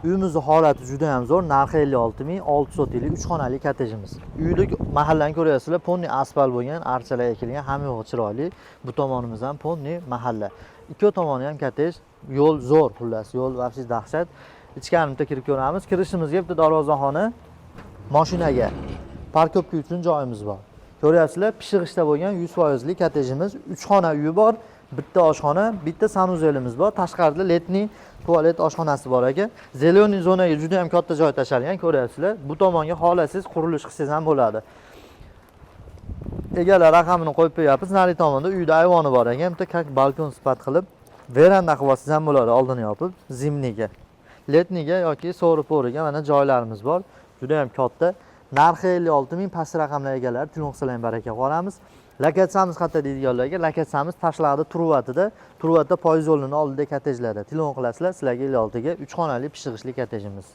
Uyimizning holati juda ham zo'r. Narxi 56 ming, 6 sotiklik 3 xonali kottejimiz. Uylik mahallani ko'ryapsizlar, ponni asfalt bo'lgan, archalar ekilgan, hamma yo'g'i chiroyli. Bu tomonimiz ham ponni mahalla. Ikki tomoni ham kottej, yo'l zo'r, xullas, yo'l vobsiz dahshat. Ichkarimizga kirib ko'ramiz. Kirishimizga bitta darvozaxona, mashinaga parkovka uchun joyimiz bor. Ko'ryapsizlar, pishig'ishda bo'lgan 100% lik kottejimiz, 3 xona uyi bor, bitta oshxona, bitta sanuzelimiz bor. Tashqarida letniy tualet oshxonasi bor ekan. Zeleniy zonaga juda ham katta joy tashalgan, ko'ryapsizlar. Bu tomonga xohlasangiz qurilish qilsangiz ham bo'ladi. Egalar raqamini qo'yib qo'yapmiz. Nari tomonda uyda ayvoni bor ekan, bitta balkon sifat qilib veranda qilib olsangiz ham bo'ladi, oldini yopib, zimniga. Letniga yoki so'ri-po'riga mana joylarimiz bor. Juda ham katta. Narxi 56 ming, past raqamlar egalari telefon qilsanglar baraka qolamiz. Lokatsiyamiz qayerda deydiganlarga, lokatsiyamiz Tashlardi Turvatda poyez yo'lining oldida kottejlarda telefon qilasizlar, sizlarga 56 ga 3 xonali pishig'ishli kottejimiz.